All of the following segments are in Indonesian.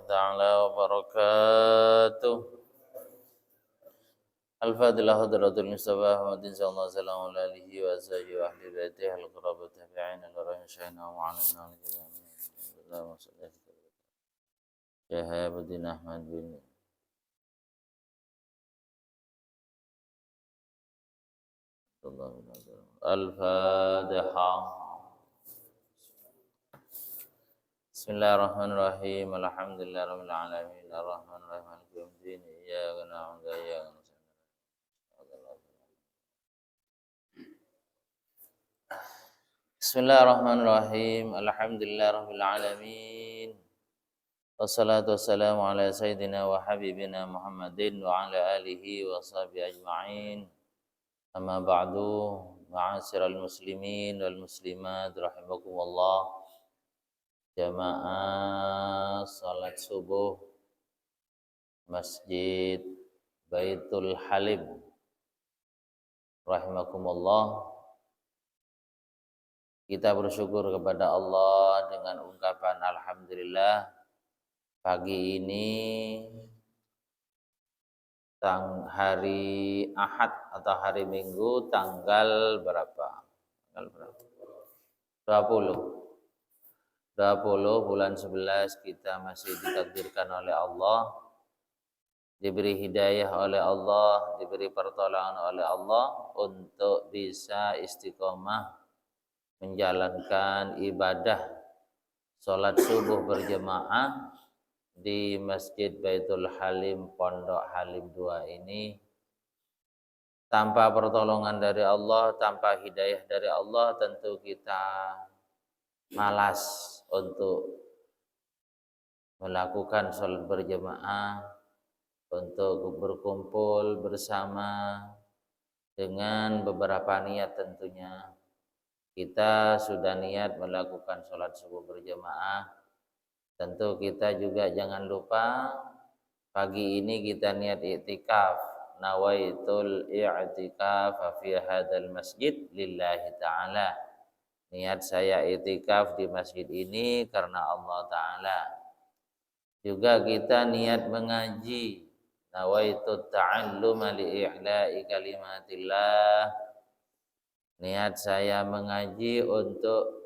تعالى وبركاته. الفاضل حضرة المصطفى محمد صلى الله عليه وسلم وعلى آله وأزواجه وأهل بيته القرابة التابعين الأرواح شيخنا وعلينا الجميع. اللهم صل على شهاب الدين أحمد بن الفاتحة. بسم الله الرحمن الرحيم. الحمد لله رب العالمين الرحمن الرحيم مالك يوم الدين إياك نعبد وإياك نستعين. Bismillahirrahmanirrahim. Alhamdulillahirabbil alamin. Wassalatu wassalamu ala sayyidina wa habibina Muhammadin wa ala alihi wa sahbihi ajma'in. Amma ba'du, ma'asyiral muslimin wal muslimat rahimakumullah. Jamaah salat subuh Masjid Baitul Halim rahimakumullah. Kita bersyukur kepada Allah dengan ungkapan alhamdulillah. Pagi ini hari Ahad atau hari Minggu tanggal berapa? Tanggal berapa? 20 bulan 11 kita masih ditakdirkan oleh Allah, diberi hidayah oleh Allah, diberi pertolongan oleh Allah untuk bisa istiqomah menjalankan ibadah sholat subuh berjamaah di Masjid Baitul Halim Pondok Halim 2 ini. Tanpa pertolongan dari Allah, tanpa hidayah dari Allah, tentu kita malas untuk melakukan sholat berjamaah, untuk berkumpul bersama dengan beberapa niat. Tentunya kita sudah niat melakukan sholat subuh berjamaah. Tentu kita juga jangan lupa pagi ini kita niat i'tikaf. Nawaitul i'tikaf fi hadzal masjid lillahi ta'ala. Niat saya i'tikaf di masjid ini karena Allah Ta'ala. Juga kita niat mengaji. Nawaitut ta'alluma li'i'la'i kalimatillah. Niat saya mengaji untuk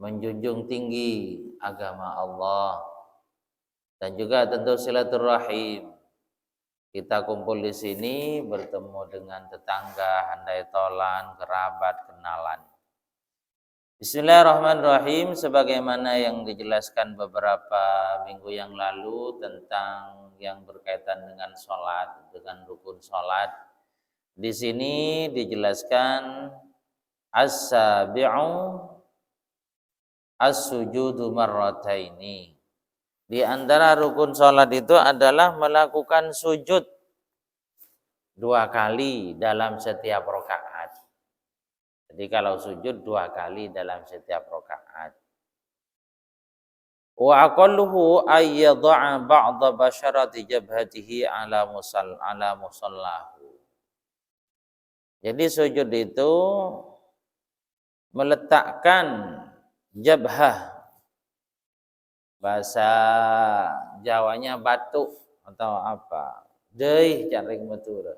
menjunjung tinggi agama Allah. Dan juga tentu silaturahim. Kita kumpul di sini bertemu dengan tetangga, handai tolan, kerabat, kenalan. Bismillahirrahmanirrahim. Sebagaimana yang dijelaskan beberapa minggu yang lalu tentang yang berkaitan dengan sholat, dengan rukun sholat. Di sini dijelaskan as-sabi'u as-sujudu marrataini. Di antara rukun sholat itu adalah melakukan sujud 2 kali dalam setiap rakaat. Jadi kalau sujud 2 kali dalam setiap rakaat. Wa aqalluhu ay yad'a ba'dha basharati jabhatihi ala musallahu. Jadi sujud itu meletakkan jabhah, bahasa Jawanya batu atau apa, deui caring metur.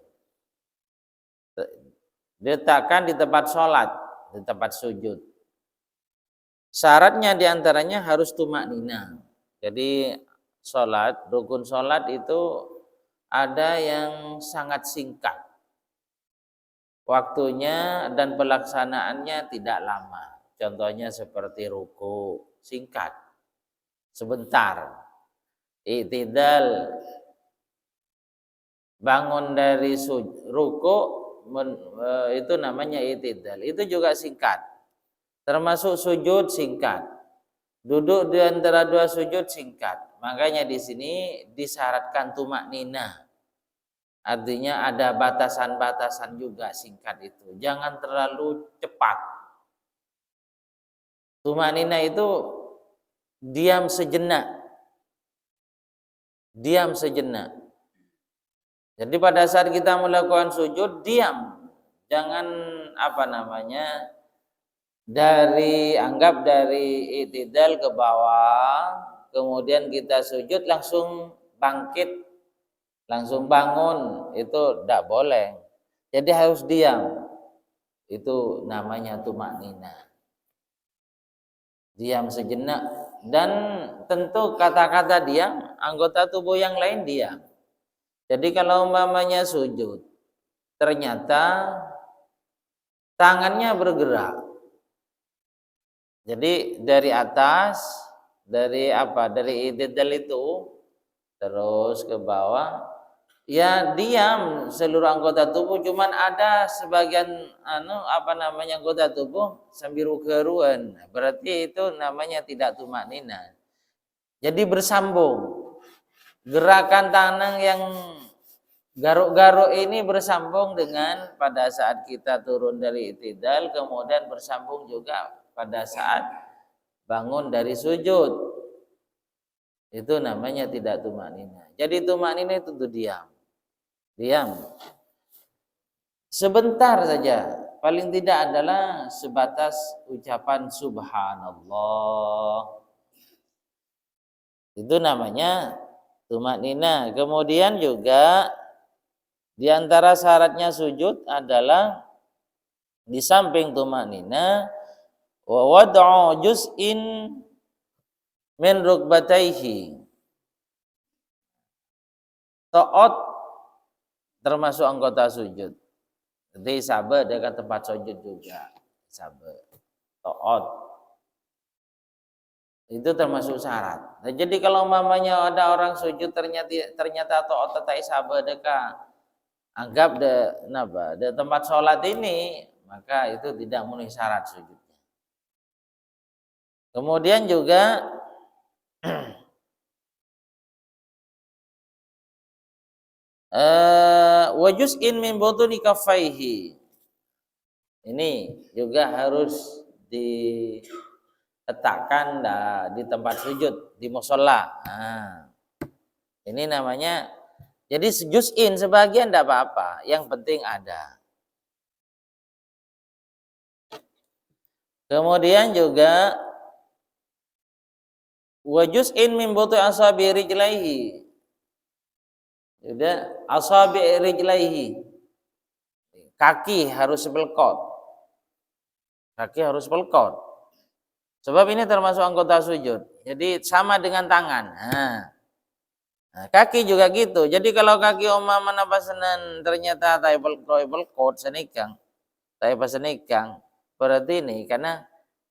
Diletakkan di tempat sholat, di tempat sujud. Syaratnya diantaranya harus tumakninah. Jadi sholat, rukun sholat itu ada yang sangat singkat. Waktunya dan pelaksanaannya tidak lama. Contohnya seperti ruku, singkat, sebentar. I'tidal, bangun dari ruku, itu namanya i'tidal. Itu juga singkat. Termasuk sujud singkat. Duduk di antara 2 sujud singkat. Makanya di sini disyaratkan tumakninah. Artinya ada batasan-batasan juga singkat itu. Jangan terlalu cepat. Tumakninah itu diam sejenak. Diam sejenak. Jadi pada saat kita melakukan sujud, diam. Jangan anggap dari i'tidal ke bawah, kemudian kita sujud langsung bangkit, langsung bangun, itu tidak boleh. Jadi harus diam. Itu namanya tumaknina. Diam sejenak, dan tentu kata-kata diam, anggota tubuh yang lain diam. Jadi kalau umpamanya sujud, ternyata tangannya bergerak. Jadi dari atas, dari i'tidal itu terus ke bawah, ya diam seluruh anggota tubuh, cuman ada sebagian anggota tubuh sambil keruan. Berarti itu namanya tidak tumaknina. Jadi bersambung. Gerakan tangan yang garuk-garuk ini bersambung dengan pada saat kita turun dari i'tidal, kemudian bersambung juga pada saat bangun dari sujud. Itu namanya tidak tumaknina. Jadi tumaknina itu tuh diam. Diam. Sebentar saja, paling tidak adalah sebatas ucapan subhanallah. Itu namanya tumaknina. Kemudian juga di antara syaratnya sujud adalah di samping tumaknina wa wad'u juz'in min rukbataihi. Ta'at termasuk anggota sujud. Jadi sabar dekat tempat sujud juga. Sabar. Ta'at. Itu termasuk syarat. Nah, jadi kalau mamanya ada orang sujud ternyata ta'at tetai sabar dekat anggap de tempat sholat ini, maka itu tidak memenuhi syarat sujudnya. Kemudian juga wa juz'in min butuni kaffaihi. Ini juga harus diletakkan di tempat sujud, di musholla. Nah, ini namanya. Jadi juz'in sebagian tidak apa-apa, yang penting ada. Kemudian juga wa juz'in min butu asabi rijlaihi. Sudah asabi rijlaihi. Kaki harus belkot. Kaki harus belkot. Sebab ini termasuk anggota sujud. Jadi sama dengan tangan. Nah, kaki juga gitu. Jadi kalau kaki umpamana pasenan ternyata tai belkot senikang. Tai pasenikang. Berarti ini karena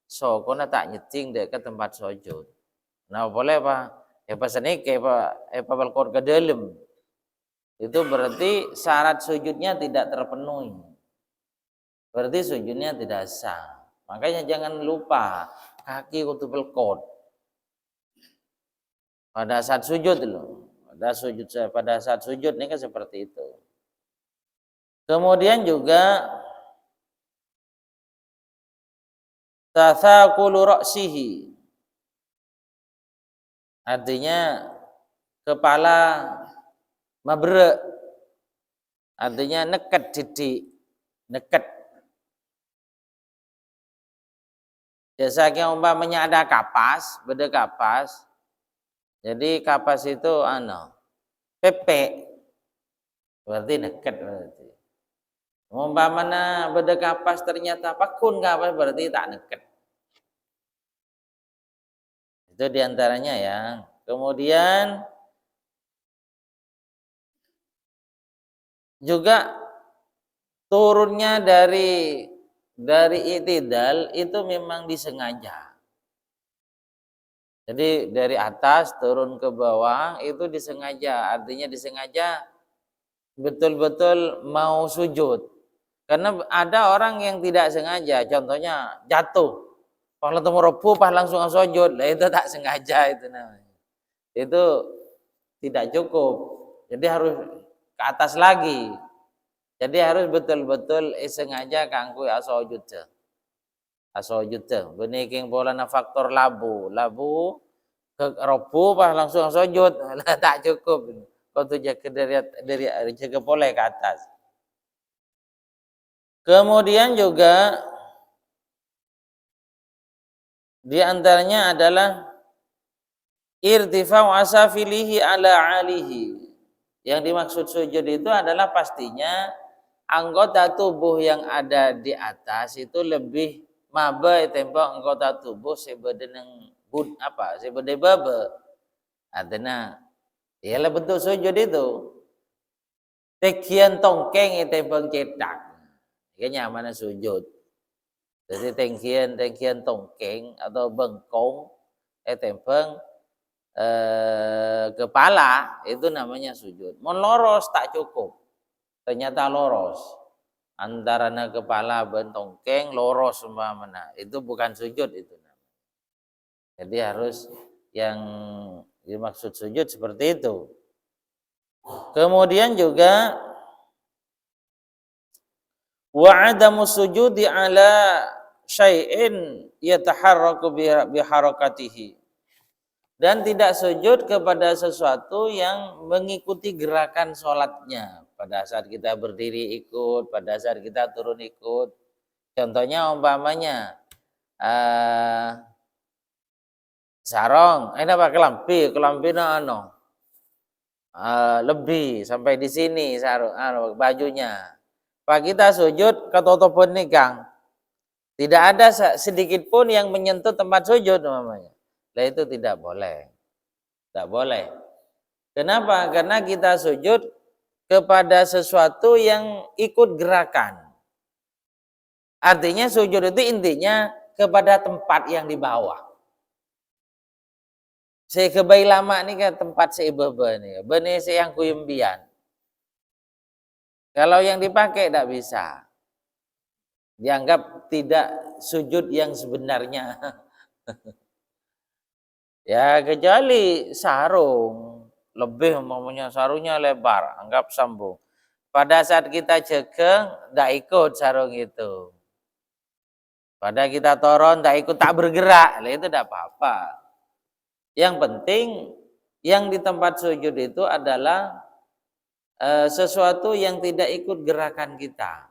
sokona tak nyecing dek ke tempat sujud. Nah boleh pak, pasenik belkot ke dalam. Itu berarti syarat sujudnya tidak terpenuhi. Berarti sujudnya tidak sah. Makanya jangan lupa kaki kudu belkot. Pada saat sujud loh. Pada saat sujud ini kan seperti itu. Kemudian juga tathaqulu ra'sihi. Artinya kepala mabrek. Artinya neket didik, neket. Biasanya umpamanya ada kapas, beda kapas. Jadi kapas itu pepek. Berarti neket berarti. Umpamanya beda kapas ternyata pakun kapas berarti tak neket. Itu diantaranya ya. Kemudian juga turunnya dari i'tidal itu memang disengaja. Jadi dari atas turun ke bawah itu disengaja, artinya disengaja betul-betul mau sujud. Karena ada orang yang tidak sengaja, contohnya jatuh, pas ketemu ruku pas langsung sujud, lah itu tak sengaja itu namanya. Itu tidak cukup, jadi harus ke atas lagi. Jadi harus betul-betul sengaja kanggo sujud. Sujud beniking polana faktor labu ke ruku pas langsung sujud, tak cukup. Kau tuh dari jaga boleh ke atas. Kemudian juga di antaranya adalah irtifa'u asafilihi ala alihi. Yang dimaksud sujud itu adalah pastinya anggota tubuh yang ada di atas itu lebih mabe tempo anggota tubuh sebedeneng bud apa sebede babe. Adena ialah bentuk sujud itu. Tekian tongkeng itu cetak. Kayaknya mana sujud. Jadi tengkian tongkeng atau bengkong tempeng kepala itu namanya sujud. Mon loros tak cukup. Ternyata loros. Antara kepala bentongkeng loros umpamanya. Itu bukan sujud itu. Jadi harus yang dimaksud sujud seperti itu. Kemudian juga wa adamu sujudi ala syai'in yataharraku biharakatihi. Dan tidak sujud kepada sesuatu yang mengikuti gerakan sholatnya. Pada saat kita berdiri ikut, pada saat kita turun ikut. Contohnya umpamanya sarong, ini apa kelampi lebih sampai di sini sarung bajunya. Pak kita sujud ketutupan nih Kang. Tidak ada sedikit pun yang menyentuh tempat sujud namanya. Nah itu tidak boleh. Tidak boleh. Kenapa? Karena kita sujud kepada sesuatu yang ikut gerakan. Artinya sujud itu intinya kepada tempat yang di bawah. Saya kebayi lama nih ke tempat saya bebe nih. Benih saya yang kuyumbian. Kalau yang dipakai tidak bisa. Dianggap tidak sujud yang sebenarnya. Ya kecuali sarung, lebih umpamanya sarungnya lebar, anggap sambung. Pada saat kita jegeng, tidak ikut sarung itu. Pada kita turun, tidak ikut, tak bergerak, itu tidak apa-apa. Yang penting, yang di tempat sujud itu adalah sesuatu yang tidak ikut gerakan kita.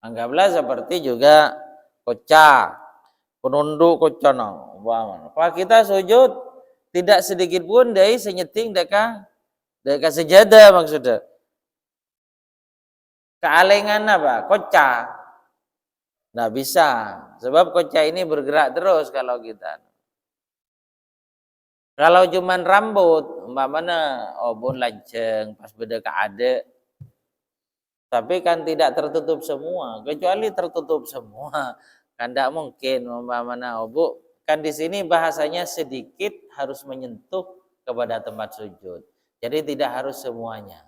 Anggaplah seperti juga kocak, penunduk kocono. Pak kita sujud tidak sedikit pun dari senyeting deka sejadah maksudnya. Kealengan apa? Kocak. Nggak bisa. Sebab kocak ini bergerak terus kalau kita. Kalau cuman rambut, umpamanya obon lanceng pas beda keade. Tapi kan tidak tertutup semua, kecuali tertutup semua. Kan tidak mungkin umpamanya obu. Kan di sini bahasanya sedikit harus menyentuh kepada tempat sujud. Jadi tidak harus semuanya.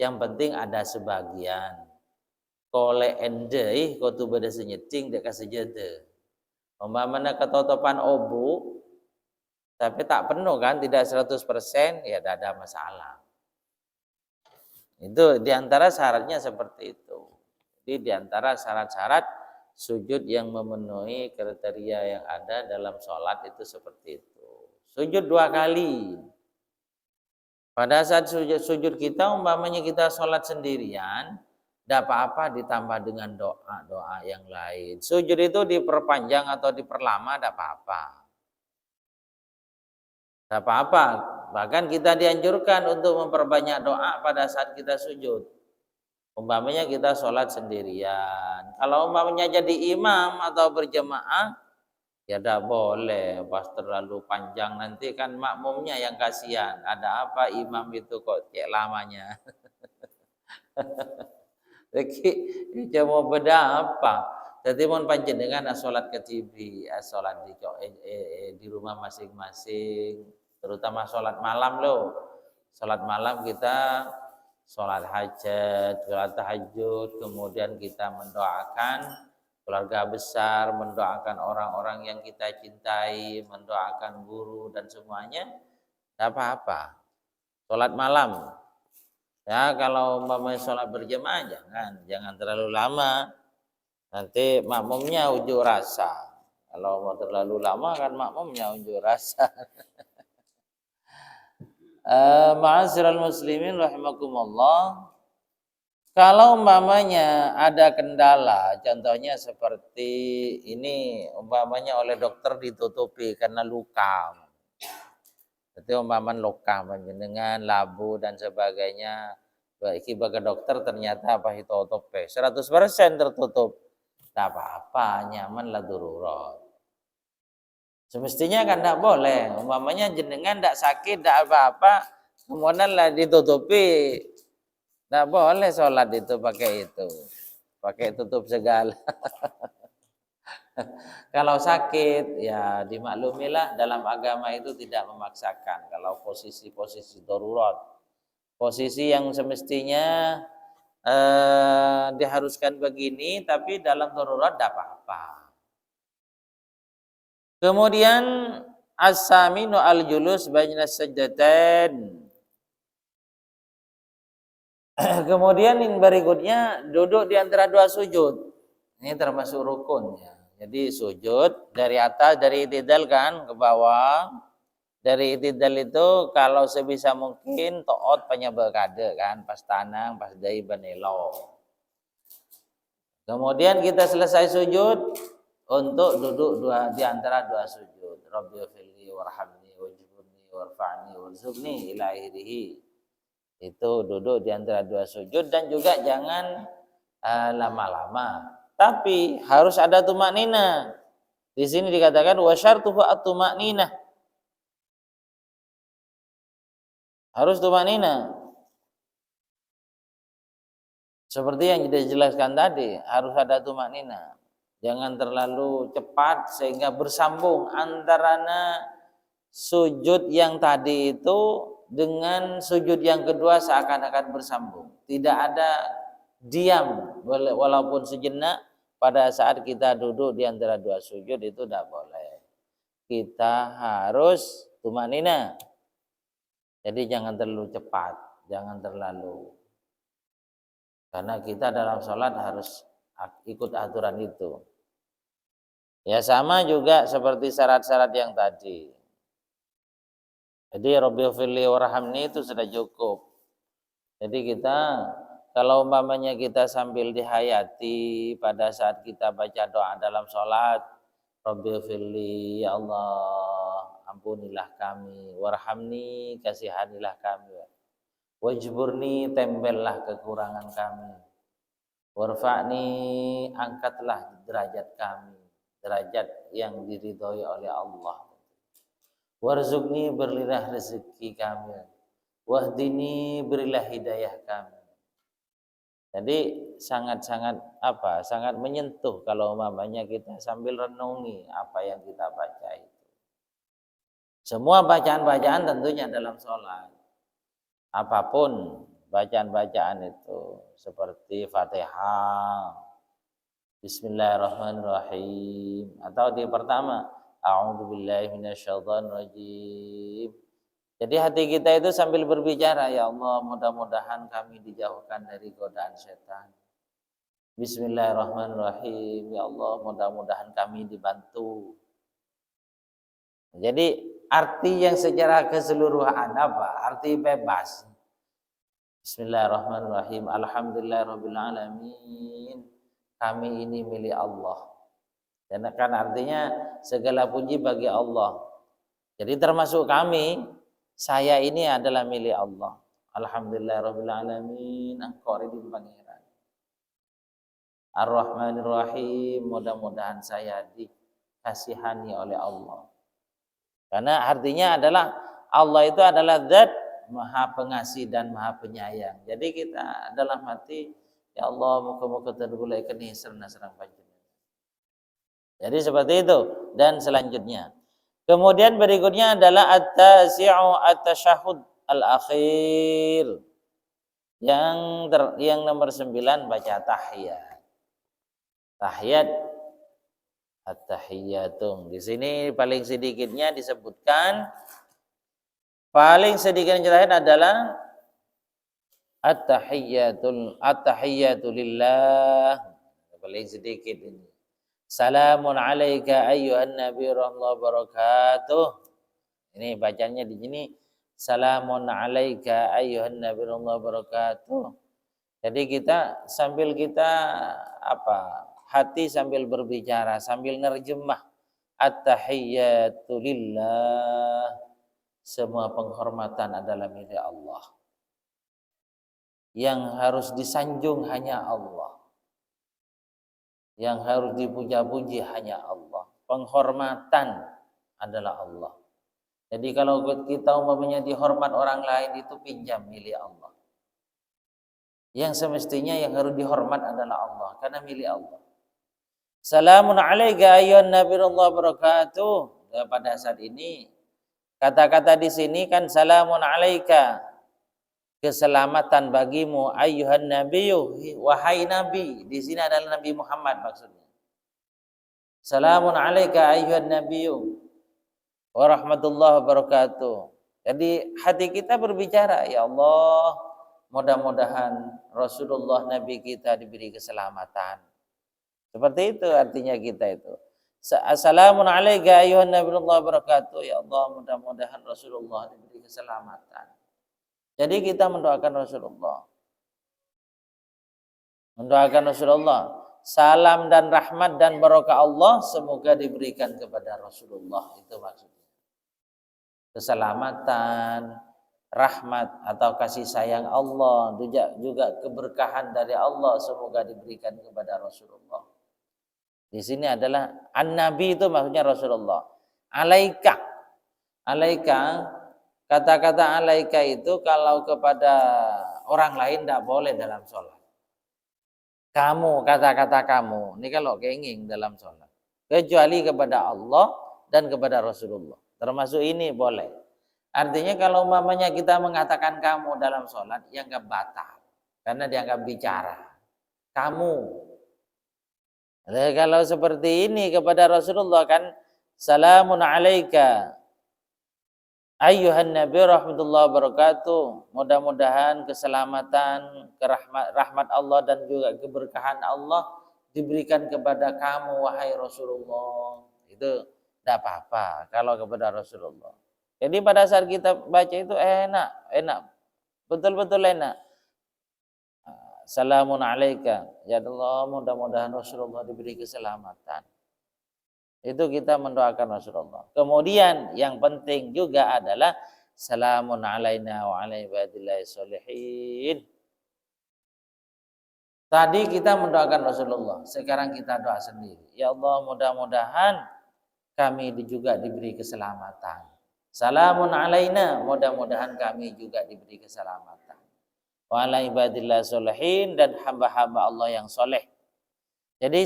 Yang penting ada sebagian. Kole endei kau tu beda senyeting dekat sejada. Umpamanya ketutupan obu, tapi tak penuh kan, tidak 100%, ya tidak ada masalah. Itu diantara syaratnya seperti itu. Jadi diantara syarat-syarat sujud yang memenuhi kriteria yang ada dalam sholat itu seperti itu. Sujud 2 kali. Pada saat sujud kita, umpamanya kita sholat sendirian, tidak apa-apa ditambah dengan doa-doa yang lain. Sujud itu diperpanjang atau diperlama, tidak apa-apa. Tidak apa-apa. Bahkan kita dianjurkan untuk memperbanyak doa pada saat kita sujud. Umpamanya kita sholat sendirian. Kalau umpamanya jadi imam atau berjemaah, ya tidak boleh. Pas terlalu panjang nanti kan makmumnya yang kasihan. Ada apa imam itu kok cek lamanya. Jadi cuma beda apa. Jadi mohon panjenengan sholat ke TV, sholat di rumah masing-masing. Terutama sholat malam loh. Sholat malam kita sholat hajat, sholat tahajud, kemudian kita mendoakan keluarga besar, mendoakan orang-orang yang kita cintai, mendoakan guru dan semuanya, tidak apa-apa. Sholat malam, ya kalau umpamanya sholat berjemaah jangan terlalu lama, nanti makmumnya unjuk rasa. Kalau mau terlalu lama kan makmumnya unjuk rasa. Ma'asyiral muslimin rahimakumullah. Kalau umpamanya ada kendala, contohnya seperti ini, umpamanya oleh dokter ditutupi karena luka. Nanti umpaman lokah panjenengan, labu dan sebagainya. Baik ke dokter ternyata apa itu otope 100% tertutup. Tak apa-apa, nyaman lah darurat. Semestinya kan tidak boleh. Umpamanya jenengan tidak sakit, tidak apa-apa, kemudian lah ditutupi. Tidak boleh sholat itu pakai itu. Pakai tutup segala. Kalau sakit, ya dimaklumilah dalam agama itu tidak memaksakan. Kalau posisi-posisi darurat, posisi yang semestinya diharuskan begini, tapi dalam darurat tidak apa-apa. Kemudian as-saminu al-julus baina sajdatain. Kemudian yang berikutnya duduk di antara dua sujud. Ini termasuk rukun ya. Jadi sujud dari atas, dari i'tidal kan ke bawah. Dari i'tidal itu kalau sebisa mungkin to'ot penyebekade kan, pas tanang, pas dai benelo. Kemudian kita selesai sujud untuk duduk di antara dua sujud. Rabbighfirli warhamni wajburni warfa'ni warzuqni ila akhirih. Itu duduk di antara dua sujud dan juga jangan lama-lama. Tapi harus ada tumaknina. Di sini dikatakan wasyartuhu at-tumaknina. Harus tumaknina. Seperti yang dijelaskan tadi, harus ada tumaknina. Jangan terlalu cepat sehingga bersambung antara sujud yang tadi itu dengan sujud yang kedua seakan-akan bersambung. Tidak ada diam walaupun sejenak pada saat kita duduk di antara dua sujud itu tidak boleh. Kita harus tumanina. Jadi jangan terlalu cepat, jangan terlalu. Karena kita dalam sholat harus ikut aturan itu. Ya sama juga seperti syarat-syarat yang tadi. Jadi Rabbighfirli warhamni itu sudah cukup. Jadi kita kalau umpamanya kita sambil dihayati pada saat kita baca doa dalam sholat, Rabbighfirli, ya Allah, ampunilah kami, warhamni, kasihanilah kami, wajburni, tembellah kekurangan kami, warfa'ni, angkatlah derajat kami, derajat yang diridhoi oleh Allah. Warzuqni, berilah rezeki kami. Wahdini, berilah hidayah kami. Jadi sangat-sangat sangat menyentuh kalau umpamanya kita sambil renungi apa yang kita baca itu. Semua bacaan-bacaan tentunya dalam sholat. Apapun bacaan-bacaan itu seperti Fatihah, Bismillahirrahmanirrahim, atau di pertama A'udzubillahi minasyaitonirrajim. Jadi hati kita itu sambil berbicara, ya Allah, mudah-mudahan kami dijauhkan dari godaan setan. Bismillahirrahmanirrahim, ya Allah, mudah-mudahan kami dibantu. Jadi arti yang secara keseluruhan apa? Arti bebas. Bismillahirrahmanirrahim, alhamdulillahirabbil alamin. Kami ini milik Allah. Dan kan artinya segala puji bagi Allah. Jadi termasuk kami, saya ini adalah milik Allah. Alhamdulillahirabbil alamin, engkau ridho pangeran. Ar-Rahmanir-Rahim, mudah-mudahan saya dikasihani oleh Allah. Karena artinya adalah Allah itu adalah zat Maha Pengasih dan Maha Penyayang. Jadi kita dalam hati, ya Allah, muka-muka tergulai keni serna serang panjenengan. Jadi seperti itu. Dan selanjutnya, kemudian berikutnya adalah at-tasi'u at-tasyahhud al-akhir. Yang nomor 9 baca tahiyat. Tahiyat at-tahiyatum. Di sini paling sedikitnya disebutkan, paling sedikit yang terakhir adalah at-tahiyatu lillah. Paling sedikit ini. Salamun alaika ayyuhan nabi rahmatullahi wabarakatuh. Ini bacanya di sini salamun alaika ayyuhan nabi rahmatullahi wabarakatuh. Jadi kita sambil hati sambil berbicara, sambil nerjemah at-tahiyyatu lillah. semua penghormatan adalah milik Allah. Yang harus disanjung hanya Allah. Yang harus dipuja-puji hanya Allah. Penghormatan adalah Allah. Jadi kalau kita umpamanya dihormat orang lain, itu pinjam milik Allah. Yang semestinya yang harus dihormat adalah Allah, karena milik Allah. Salamun alaika ayyuhan nabiyullah barakatuh. Pada saat ini kata-kata di sini kan salamun alaika, keselamatan bagimu ayyuhan nabiyyu, wahai nabi. Di sini adalah Nabi Muhammad maksudnya. Salamun alaika ayyuhan nabiyyu wa rahmatullahi wabarakatuh. Jadi hati kita berbicara, ya Allah, mudah-mudahan Rasulullah Nabi kita diberi keselamatan. Seperti itu artinya kita itu. Assalamun alaika ayyuhan nabiyullah wabarakatuh. Ya Allah, mudah-mudahan Rasulullah diberi keselamatan. Jadi kita mendoakan Rasulullah. Mendoakan Rasulullah. Salam dan rahmat dan barokah Allah semoga diberikan kepada Rasulullah. Itu maksudnya. Keselamatan, rahmat atau kasih sayang Allah, juga keberkahan dari Allah semoga diberikan kepada Rasulullah. Di sini adalah an-nabi itu maksudnya Rasulullah. Alaika. Alaika, kata-kata alaika itu kalau kepada orang lain tidak boleh dalam sholat. Kamu, kata-kata kamu. Ini kalau kenging dalam sholat. Kecuali kepada Allah dan kepada Rasulullah. Termasuk ini boleh. Artinya kalau umpamanya kita mengatakan kamu dalam sholat, dianggap batal. Karena dianggap bicara. Kamu. Nah, kalau seperti ini kepada Rasulullah kan, salamun alaika ayyuhan nabi rahmatullahi wabarakatuh. Mudah-mudahan keselamatan, rahmat Allah dan juga keberkahan Allah diberikan kepada kamu wahai Rasulullah. Itu tidak apa-apa kalau kepada Rasulullah. Jadi pada saat kita baca itu enak. Betul-betul enak. Salamun alaika. Ya Allah, mudah-mudahan Rasulullah diberi keselamatan. Itu kita mendoakan Rasulullah. Kemudian yang penting juga adalah salamun alaina wa ala ibadillahi sholihin. Tadi kita mendoakan Rasulullah, sekarang kita doa sendiri. Ya Allah, mudah-mudahan kami juga diberi keselamatan. Salamun alaina, mudah-mudahan kami juga diberi keselamatan. Wa ala ibadillah sholihin, dan hamba-hamba Allah yang soleh. Jadi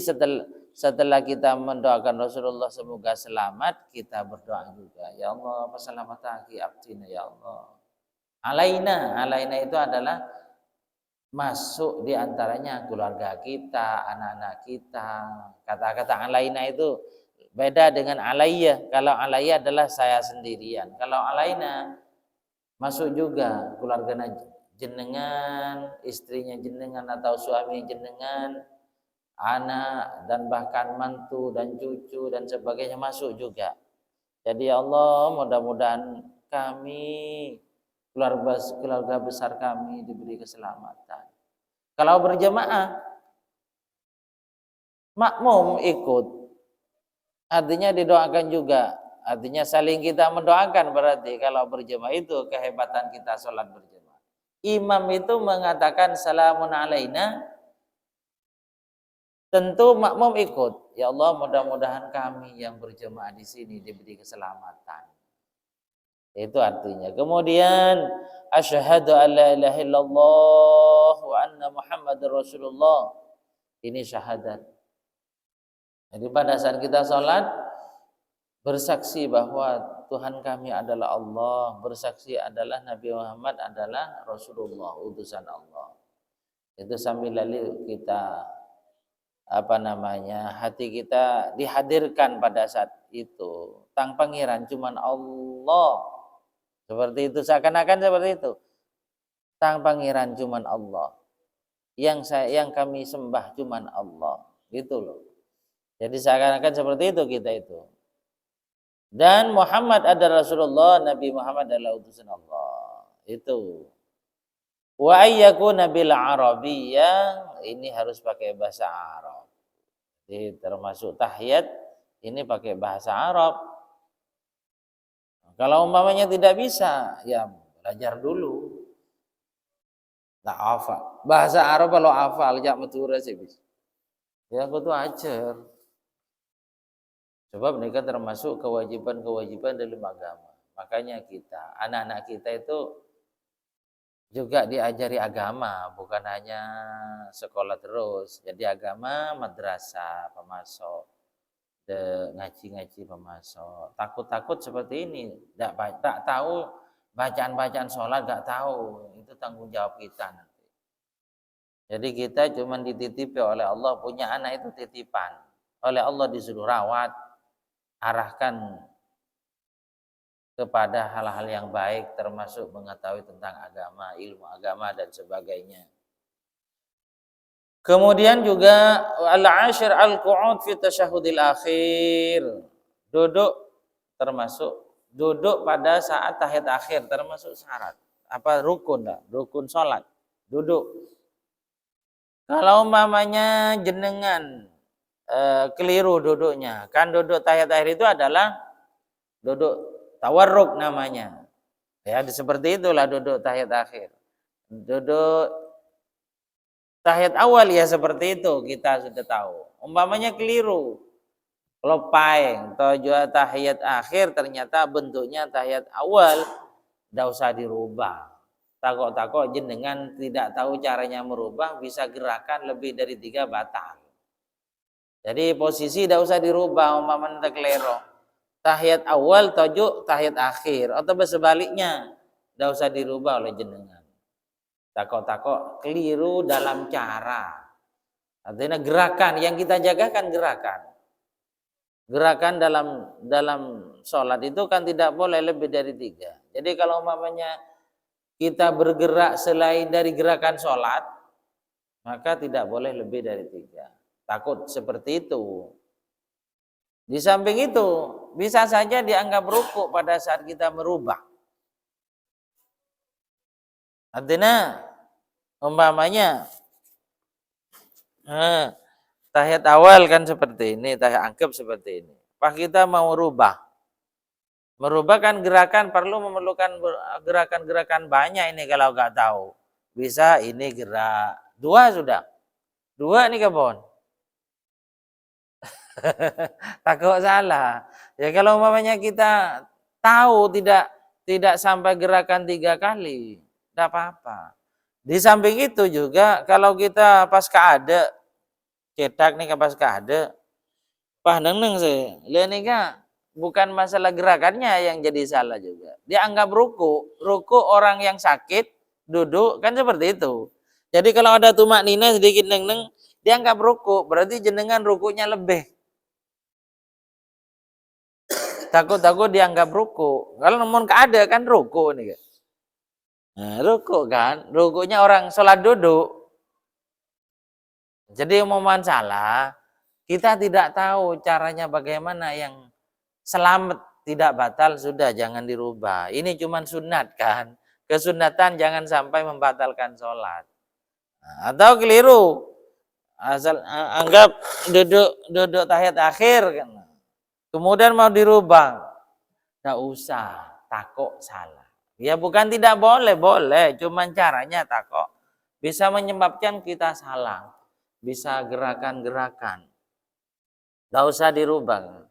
setelah kita mendoakan Rasulullah semoga selamat, kita berdoa juga. Ya Allah, keselamatan ki abdina ya Allah. Alaina itu adalah masuk di antaranya keluarga kita, anak-anak kita. Kata-kata alaina itu beda dengan alayya. Kalau alayya adalah saya sendirian. Kalau alaina masuk juga keluarga jenengan, istrinya jenengan atau suami jenengan, anak dan bahkan mantu dan cucu dan sebagainya masuk juga. Jadi ya Allah, mudah-mudahan kami, keluarga besar kami diberi keselamatan. Kalau berjamaah, makmum ikut. Artinya didoakan juga. Artinya saling kita mendoakan berarti kalau berjamaah itu kehebatan kita sholat berjamaah. Imam itu mengatakan salamun alaina, tentu makmum ikut. Ya Allah, mudah-mudahan kami yang berjamaah di sini diberi keselamatan. Itu artinya. Kemudian asyhadu an la ilaha illallah wa anna Muhammadar Rasulullah. Ini syahadat. Jadi pada saat kita sholat, bersaksi bahwa Tuhan kami adalah Allah, bersaksi adalah Nabi Muhammad adalah Rasulullah, utusan Allah. Itu sambil lalu kita hati kita dihadirkan pada saat itu. Tang pangeran cuman Allah. Seperti itu, seakan-akan seperti itu. Tang pangeran cuman Allah. Yang kami sembah cuman Allah. Gitu loh. Jadi seakan-akan seperti itu kita itu. Dan Muhammad adalah Rasulullah, Nabi Muhammad adalah utusan Allah. Itu. Wa ayyakuna bil arabiyyah, ini harus pakai bahasa Arab. Jadi termasuk tahiyat ini pakai bahasa Arab. Kalau umpamanya tidak bisa, ya belajar dulu. Tak hafal. Bahasa Arab kalau hafal, jak metura sih bisa. Ya aku tuh ajar. Sebab mereka termasuk kewajiban-kewajiban dalam agama. Makanya kita, anak-anak kita itu juga diajari agama, bukan hanya sekolah terus. Jadi agama, madrasah, pemasok, ngaji-ngaji pemasok. Takut-takut seperti ini, tak tahu bacaan-bacaan sholat, gak tahu. Itu tanggung jawab kita nanti. Jadi kita cuma dititipi oleh Allah, punya anak itu titipan. Oleh Allah disuruh rawat, arahkan kepada hal-hal yang baik, termasuk mengetahui tentang agama, ilmu agama dan sebagainya. Kemudian juga al-ashir al-qu'ud fi tasyahhudil akhir. Duduk termasuk duduk pada saat tahiyat akhir termasuk syarat. Apa rukun dah? Rukun salat. Duduk. Kalau umpamanya jenengan keliru duduknya, kan duduk tahiyat akhir itu adalah duduk tawarruk namanya. Ya, seperti itulah duduk tahiyat akhir. Duduk tahiyat awal ya seperti itu, kita sudah tahu. Umpamanya keliru, lopaeng, tujuan tahiyat akhir ternyata bentuknya tahiyat awal, tidak usah dirubah. Takut-takut jenengan tidak tahu caranya merubah, bisa gerakan lebih dari 3 batal. Jadi posisi tidak usah dirubah, umpamanya keliru. Tahiyat awal tujuh tahiyat akhir, atau sebaliknya, tidak usah dirubah oleh jenengan. Takut-takut keliru dalam cara. Artinya gerakan yang kita jaga kan gerakan. Gerakan dalam sholat itu kan tidak boleh lebih dari 3. Jadi kalau umpamanya kita bergerak selain dari gerakan sholat, maka tidak boleh lebih dari 3. Takut seperti itu. Di samping itu bisa saja dianggap rukuk pada saat kita merubah. Artinya umpamanya tahiyat awal kan seperti ini, tahiyat anggap seperti ini. Pas kita mau merubah kan gerakan memerlukan gerakan-gerakan banyak ini kalau nggak tahu. Bisa ini gerak 2 sudah. 2 nih kebon. Takut salah. Ya kalau umpamanya kita tahu tidak sampai gerakan 3 kali, tidak apa-apa. Di samping itu juga kalau kita pas keada cetak nih pas keada neng sih lihat nih kak bukan masalah gerakannya yang jadi salah juga, dia anggap ruku orang yang sakit duduk kan seperti itu. Jadi kalau ada tumak nina sedikit neng dia anggap ruku, berarti jenengan rukunya lebih, takut dianggap ruku. Kalau namun keada kan ruku nih kak. Nah, ruku kan, rukunya orang sholat duduk. Jadi umuman salah, kita tidak tahu caranya bagaimana yang selamat tidak batal, sudah jangan dirubah. Ini cuma sunat kan, kesunatan jangan sampai membatalkan sholat. Nah, atau keliru, asal anggap duduk tahiyat akhir kan, kemudian mau dirubah, tidak usah, takut salah. Ya bukan tidak boleh, cuman caranya takut bisa menyebabkan kita salah, bisa gerakan-gerakan. Tidak usah dirubah.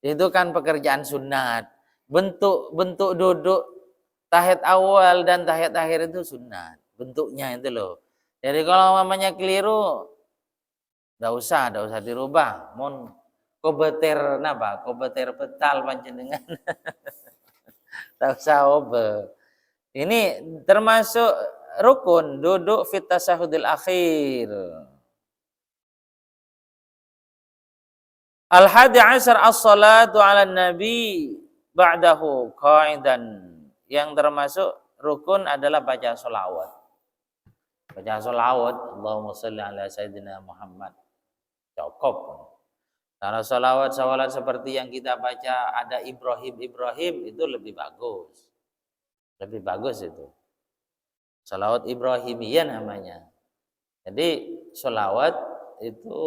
Itu kan pekerjaan sunat. Bentuk duduk tahiyat awal dan tahiyat akhir itu sunat. Bentuknya itu loh. Jadi kalau mamanya keliru, tidak usah dirubah. Mon kobeter napa? Kobeter betal panjenengan. Tak usah obe. Ini termasuk rukun duduk fit tasyahudil akhir. Al-hadi ashar as-salatu ala nabi ba'dahu qa'idan. Yang termasuk rukun adalah baca sholawat. Baca sholawat, Allahumma salli ala sayyidina Muhammad. Cukup. Karena sholawat seperti yang kita baca ada Ibrahim itu lebih bagus. Lebih bagus itu. Sholawat Ibrahimiyah namanya. Jadi sholawat itu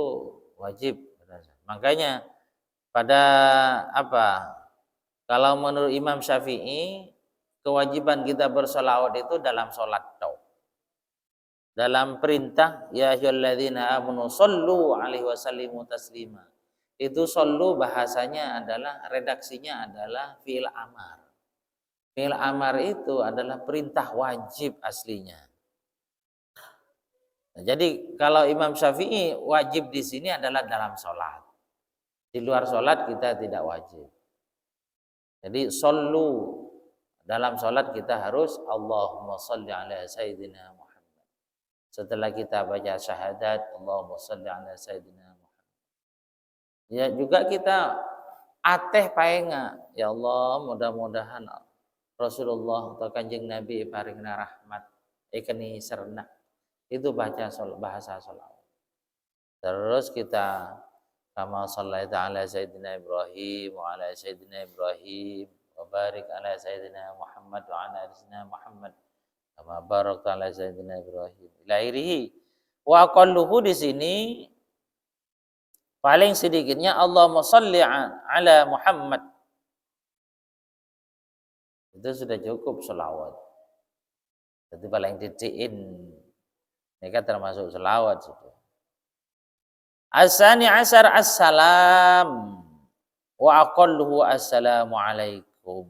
wajib. Makanya pada Kalau menurut Imam Syafi'i, kewajiban kita bersolawat itu dalam sholat tau. Dalam perintah, ya ayyuhalladzina amanu shollu alaihi wasallimu taslima. Itu shollu bahasanya adalah, redaksinya adalah fi'il amar. Fi'il amar itu adalah perintah wajib aslinya. Nah, jadi kalau Imam Syafi'i wajib di sini adalah dalam sholat. Di luar sholat kita tidak wajib. Jadi shollu dalam sholat kita harus Allahumma sholli ala sayyidina Muhammad. Setelah kita baca syahadat Allahumma sholli ala sayyidina Muhammad. Ya juga kita ateh paenga. Ya Allah, mudah-mudahan Rasulullah atau Kanjeng Nabi paringna rahmat ikeni serna. Itu bahasa sholawat. Terus kita kama shallaita ala sayyidina Ibrahim wa ala sayyidina Ibrahim wa barik ala sayyidina Muhammad wa ala sayyidina Muhammad kama barakta ala sayyidina Ibrahim ila akhirih. Wa aqalluhu di sini paling sedikitnya Allahumma shalli ala Muhammad. Itu sudah cukup selawat. Jadi paling titiin mereka termasuk selawat sudah. Asani asar assalam wa aqalluhu assalamu alaikum.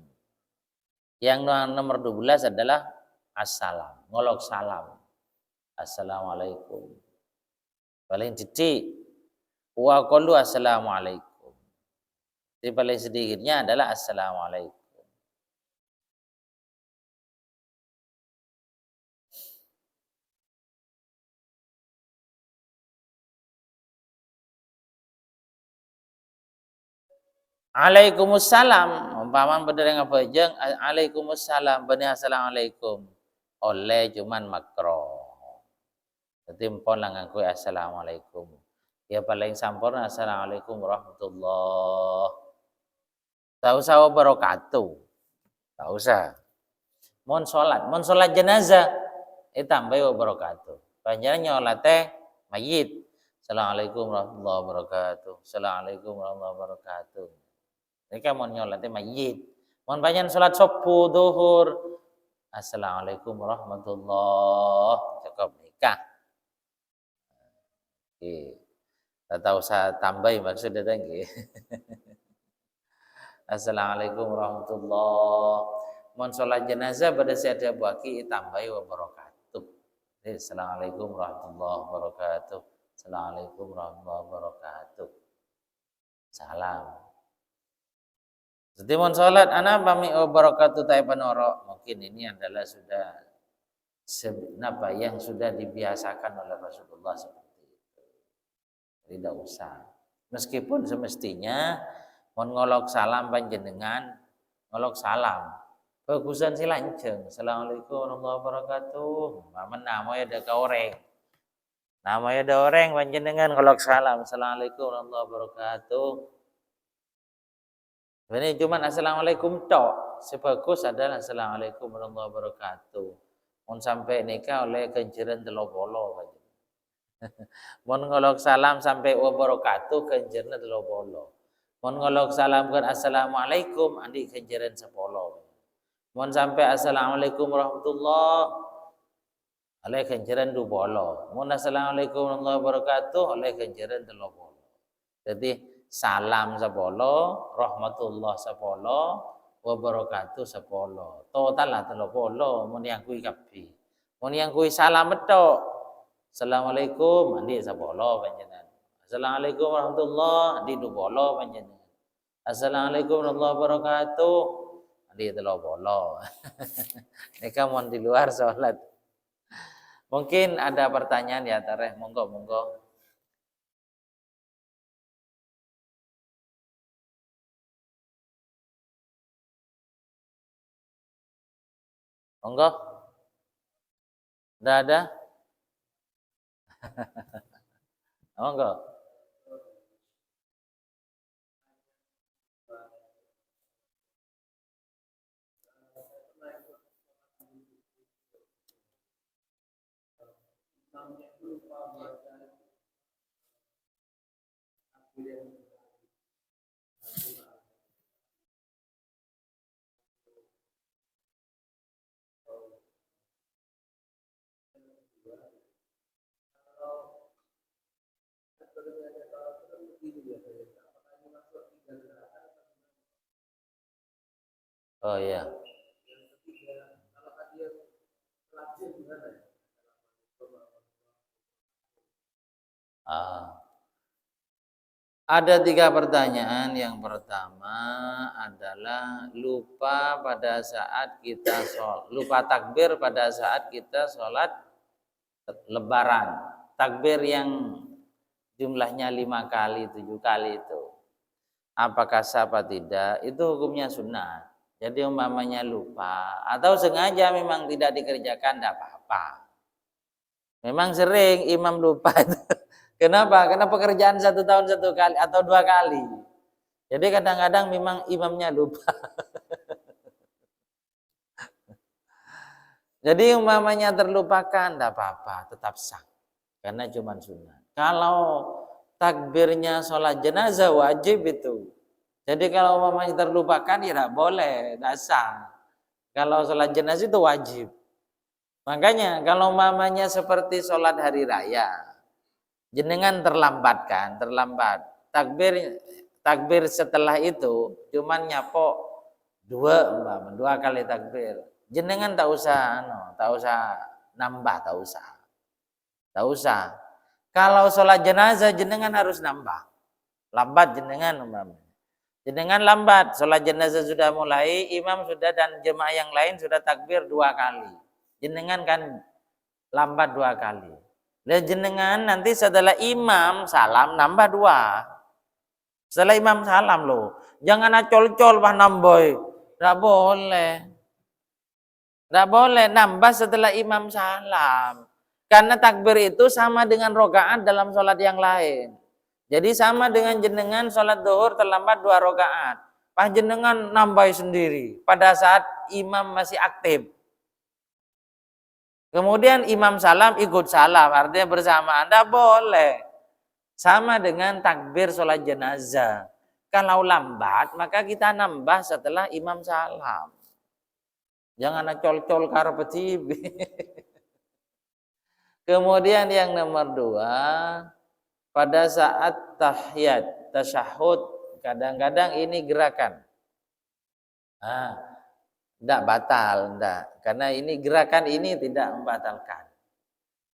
Yang nomor 12 adalah assalam, ngolok salam. Assalamualaikum. Paling titik wa aqallu assalamu alaikum. Jadi paling sedikitnya adalah assalamualaikum. Alaikumussalam, umpama bedereng apa jeung alaikumussalam, benih assalamualaikum. Oleh cuman makro. Dadi empon lang nganggo assalamualaikum. Ya paling sampurna assalamualaikum warahmatullah. Tak usah wabarakatuh. Tak usah. Mun salat jenazah tambah wabarakatuh. Panjenengan nyolat teh mayit. Assalamualaikum warahmatullahi wabarakatuh. Assalamualaikum warahmatullahi wabarakatuh. Mereka mau nyolatnya mayit. Mau panjang sholat subuh, duhur. Assalamualaikum warahmatullahi wabarakatuh. Cukup nikah. Tak tahu saya tambahin maksudnya tadi. Assalamualaikum warahmatullahi wabarakatuh. Mau sholat jenazah pada saat dia buaki tambahi wabarakatuh. Assalamualaikum warahmatullahi wabarakatuh. Assalamualaikum warahmatullahi wabarakatuh. Salam. Setimun sholat anak pami wabarakatuh taipanoro. Mungkin ini adalah sudah yang sudah dibiasakan oleh Rasulullah seperti itu. Tidak usah. Meskipun semestinya mau ngolok salam panjenengan ngolok salam. Bagusan si lanceng. Assalamualaikum warahmatullahi wabarakatuh. Mamen namanya ada kaoreng. Namanya ada orang panjenengan ngolok salam. Assalamualaikum warahmatullahi wabarakatuh. Ini cuma assalamualaikum tok. Sebagus adalah assalamualaikum warahmatullahi wabarakatuh. Mun sampai nikah oleh kenjeran 30 aja. Mun ngolok salam sampai wabarakatuh kenjeran 30. Mun ngolok salam kan assalamualaikum andi kenjeran 10. Mun sampai assalamualaikum warahmatullahi oleh kenjeran 20. Mun assalamualaikum warahmatullahi wabarakatuh oleh kenjeran 30. Jadi salam 10, rahmatullah 10, wabarakatuh 10. Total lah 30 mun yang kuwi kabeh. Mun yang kuwi salam tok. Assalamualaikum andi 10 panjenengan. Assalamualaikum warahmatullah andi 20 panjenengan. Assalamualaikum warahmatullahi wabarakatuh andi 30. Nika mun di luar salat. Mungkin ada pertanyaan ya Tareh, monggo. Monggo. Udah ada? Monggo. Oh ya. Ah. Ada 3 pertanyaan. Yang pertama adalah lupa pada saat kita lupa takbir pada saat kita sholat lebaran. Takbir yang jumlahnya 5 kali, 7 kali itu. Apakah sah apa tidak? Itu hukumnya sunnah. Jadi umpamanya lupa atau sengaja memang tidak dikerjakan, tidak apa-apa. Memang sering imam lupa itu. Kenapa? Karena pekerjaan 1 tahun 1 kali atau 2 kali. Jadi kadang-kadang memang imamnya lupa. Jadi umpamanya terlupakan, tidak apa-apa, tetap sah. Karena cuma sunnah. Kalau takbirnya sholat jenazah wajib itu. Jadi kalau umpamanya terlupakan ya tidak boleh, tidak sah. Kalau sholat jenazah itu wajib. Makanya kalau umpamanya seperti sholat hari raya, jenengan terlambat. Takbir setelah itu cuman nyapok 2 kali takbir. Jenengan tak usah nambah, tak usah. Kalau sholat jenazah jenengan harus nambah. Lambat jenengan umpamanya. Jenengan lambat, sholat jenazah sudah mulai, imam sudah dan jemaah yang lain sudah takbir 2 kali. Jenengan kan lambat 2 kali. Dan jenengan nanti setelah imam salam nambah 2. Setelah imam salam loh. Jangan acol-col wah namboy. Tidak boleh. Tidak boleh nambah setelah imam salam. Karena takbir itu sama dengan rokaat dalam sholat yang lain. Jadi sama dengan jenengan sholat zuhur terlambat 2 rakaat. Pas jenengan nambah sendiri pada saat imam masih aktif. Kemudian imam salam ikut salam, artinya bersamaan. Tidak boleh. Sama dengan takbir sholat jenazah. Kalau lambat maka kita nambah setelah imam salam. Jangan col-col karpet. Kemudian yang nomor 2. Pada saat tahiyat, tasyahud, kadang-kadang ini gerakan. Tidak batal, tidak. Karena ini gerakan ini tidak membatalkan.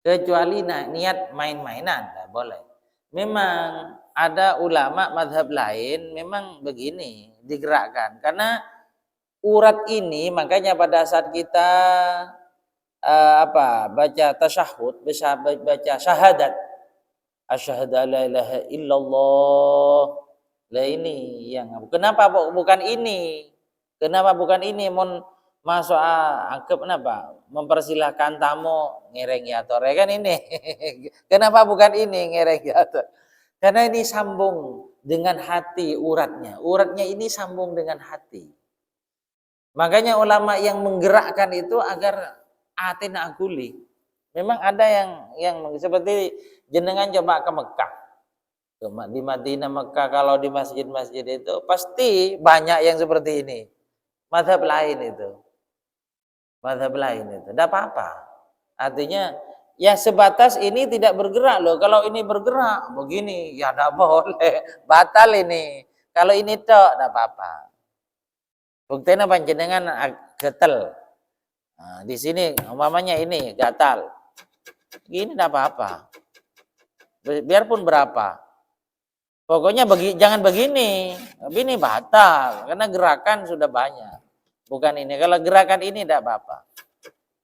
Kecuali niat main-mainan, tidak boleh. Memang ada ulama madhab lain, memang begini, digerakkan. Karena urat ini, makanya pada saat kita baca tasyahud, baca syahadat, asyhadu alla ilaha illallah. Lah ini yang kenapa bukan ini? Kenapa bukan ini? Masuk anggap kenapa? Mempersilahkan tamu ngereng ya tore kan ini. Kenapa bukan ini ngereng ya tore? Karena ini sambung dengan hati uratnya. Uratnya ini sambung dengan hati. Makanya ulama yang menggerakkan itu agar atina aguli. Memang ada yang seperti jenengan coba ke Mekah. Di Madinah, Mekah, kalau di masjid-masjid itu pasti banyak yang seperti ini. Mazhab lain itu. Tidak apa-apa. Artinya ya sebatas ini tidak bergerak loh. Kalau ini bergerak begini ya tidak boleh. Batal ini. Kalau ini tidak apa-apa. Buktinya panjenengan gatel. Nah, di sini umpamanya ini gatal. Gini tidak apa-apa. Biarpun berapa. Pokoknya jangan begini. Begini batal. Karena gerakan sudah banyak. Bukan ini. Kalau gerakan ini tidak apa-apa.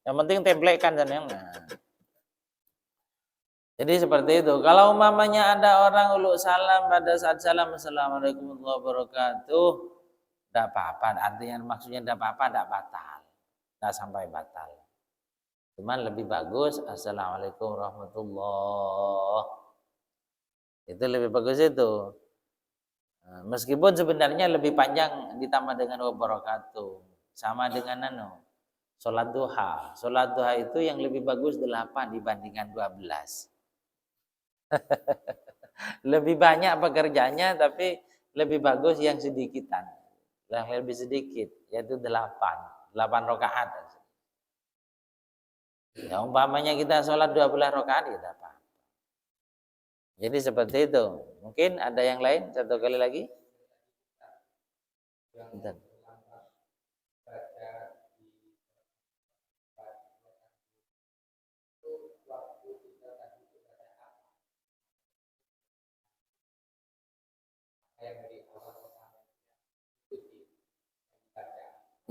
Yang penting tempelkan dan jadi seperti itu. Kalau umpamanya ada orang uluk salam pada saat salam assalamualaikum warahmatullahi wabarakatuh. Tidak apa-apa. Artinya maksudnya tidak apa-apa. Tidak batal. Tidak sampai batal. Cuman lebih bagus assalamualaikum warahmatullahi. Itu lebih bagus itu. Meskipun sebenarnya lebih panjang ditambah dengan wabarakatuh. Sama dengan sholat duha. Sholat duha itu yang lebih bagus 8 dibandingkan 12. Lebih banyak pekerjaannya tapi lebih bagus yang sedikitan. Yang lebih sedikit yaitu 8 rakaat. Ya umpamanya kita sholat 12 rakaat ya apa. Jadi seperti itu. Mungkin ada yang lain 1 kali lagi. Bentar.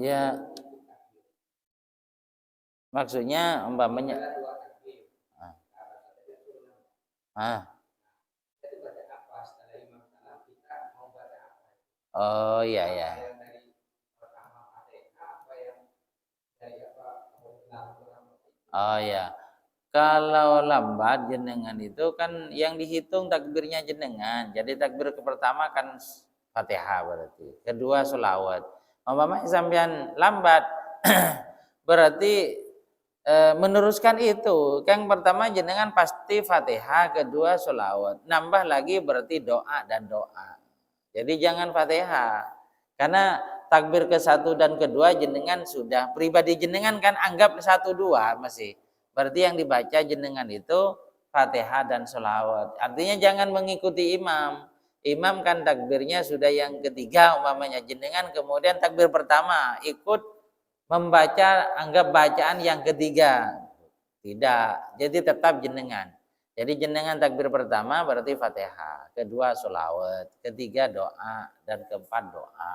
Ya, maksudnya umpamanya ah, oh iya ya. Oh ya. Kalau lambat jenengan itu kan yang dihitung takbirnya jenengan. Jadi takbir pertama kan Fatihah berarti. Kedua sholawat. Umpamanya sampean lambat berarti meneruskan itu. Yang pertama jenengan pasti Fatihah, kedua sholawat. Nambah lagi berarti doa dan doa. Jadi jangan Fatihah. Karena takbir ke satu dan kedua jenengan sudah pribadi jenengan kan anggap satu dua masih. Berarti yang dibaca jenengan itu Fatihah dan sholawat. Artinya jangan mengikuti imam. Imam kan takbirnya sudah yang ketiga umpamanya jenengan kemudian takbir pertama ikut membaca anggap bacaan yang ketiga. Tidak. Jadi tetap jenengan. Jadi jenengan takbir pertama berarti Fatihah, kedua sholawat, ketiga doa dan keempat doa.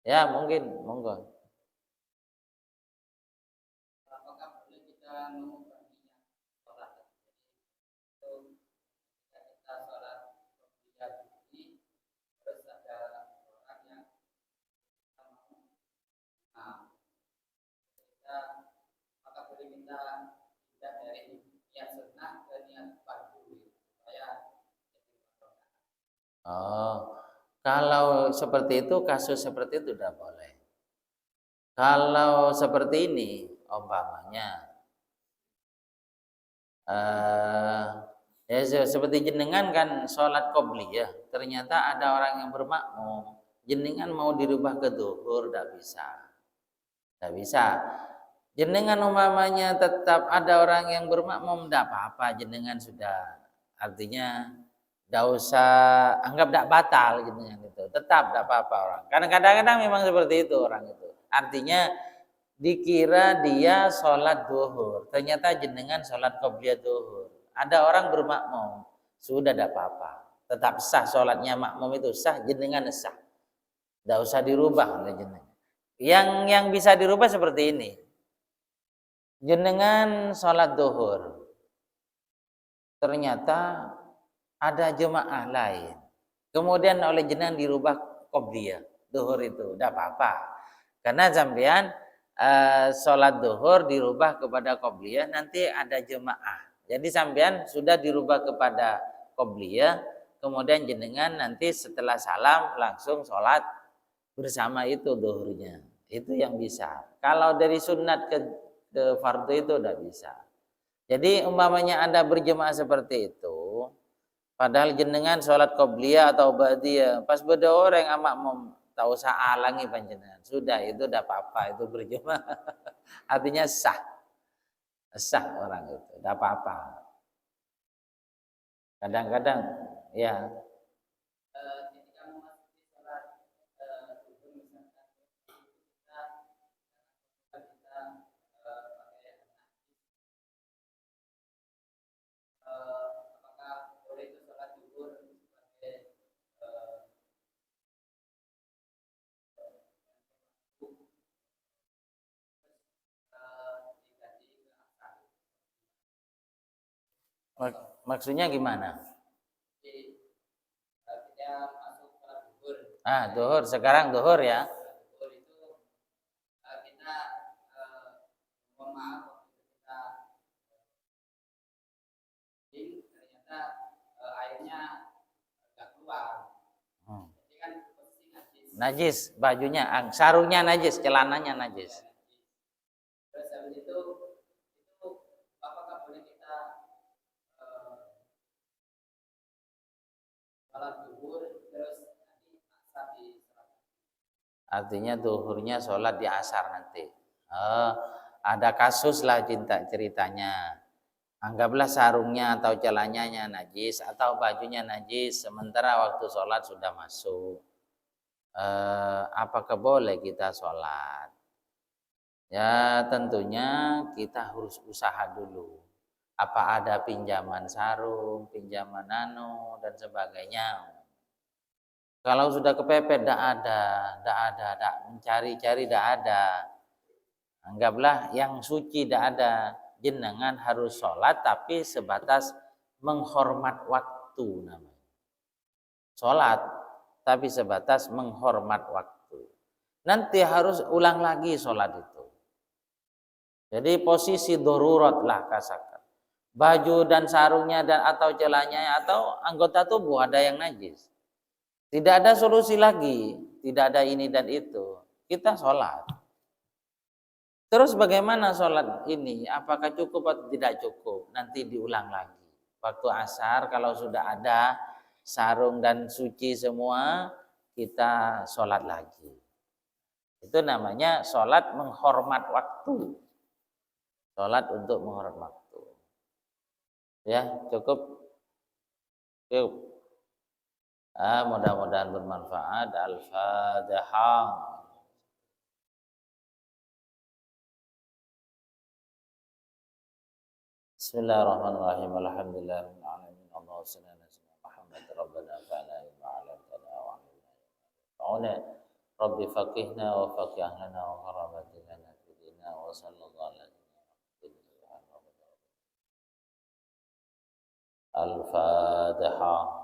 Ya mungkin monggo. Apakah boleh kita mengubah niat sholat? Itu ketika kita sholat kemudian ini terus ada orang yang kita mau, nah kita apakah boleh kita pindah dari niat sunnah ke niat fardu supaya oh, kalau seperti itu kasus seperti itu tidak boleh. Kalau seperti ini umpamanya ya seperti jenengan kan sholat qobliyah, ternyata ada orang yang bermakmum, jenengan mau dirubah ke zuhur tidak bisa. Tidak bisa. Jenengan umpamanya tetap ada orang yang bermakmum tidak apa-apa, jenengan sudah artinya tidak usah anggap tidak batal jenengan itu, tetap tidak apa-apa orang. Karena kadang-kadang memang seperti itu orang itu. Artinya dikira dia sholat duhur, ternyata jenengan sholat qobliyah duhur. Ada orang bermakmum, sudah tidak apa-apa, tetap sah sholatnya makmum itu sah, jenengan sah, tidak usah dirubah oleh jenengan. Yang bisa dirubah seperti ini, jenengan sholat duhur, ternyata ada jemaah lain, kemudian oleh jenengan dirubah qobliyah duhur itu, tidak apa-apa, karena sampean sholat duhur dirubah kepada qobliyah nanti ada jemaah. Jadi sampean sudah dirubah kepada qobliyah, kemudian jenengan nanti setelah salam langsung sholat bersama itu duhurnya. Itu yang bisa. Kalau dari sunat ke fardu itu udah bisa. Jadi umpamanya Anda berjemaah seperti itu, padahal jenengan sholat qobliyah atau ba'diyah, pas beda orang makmum tak usah alangi panjenengan. Sudah itu udah apa-apa itu berjemaah. Artinya sah. Sah orang itu, udah apa-apa. Kadang-kadang ya ketika memasuki sholat subuh misalkan kita pakai apakah boleh itu sholat zuhur sebagai maksudnya gimana? Jadi, kita masuk sholat zuhur. Zuhur sekarang zuhur ya. Zuhur itu kita mohon maaf kita ternyata airnya nggak keluar. Jadi kan posisi najis. Najis bajunya, sarungnya najis, celananya najis. Terus habis itu apakah boleh kita sholat zuhur terus nanti asar di sholat? Artinya zuhurnya sholat di asar nanti. Ada kasus lah ceritanya. Anggaplah sarungnya atau celananya najis atau bajunya najis sementara waktu sholat sudah masuk. Apakah boleh kita sholat? Ya tentunya kita harus usaha dulu. Apa ada pinjaman sarung, pinjaman nano dan sebagainya. Kalau sudah kepepet, tidak mencari-cari, tidak ada. Anggaplah yang suci tidak ada. Jenengan harus sholat tapi sebatas menghormat waktu namanya. Sholat tapi sebatas menghormat waktu. Nanti harus ulang lagi sholat itu. Jadi posisi darurat lah kasakan. Baju dan sarungnya dan atau celananya atau anggota tubuh ada yang najis. Tidak ada solusi lagi, tidak ada ini dan itu. Kita sholat. Terus bagaimana sholat ini? Apakah cukup atau tidak cukup? Nanti diulang lagi. Waktu asar kalau sudah ada sarung dan suci semua, kita sholat lagi. Itu namanya sholat menghormat waktu. Sholat untuk menghormat waktu. Ya, cukup. Cukup. Mudah-mudahan bermanfaat. Al-Fatihah. Bismillahirrahmanirrahim. Alhamdulillahirabbil alamin. Allahumma shalli ala sayyidina Muhammad rabbana fa'ala wa 'allamtana wa 'allamna. Rabbi faqihna wa faqih lana wa qarrabat lana fi dinina wa sallallahu alaihi wa sallam. Al-Fatihah.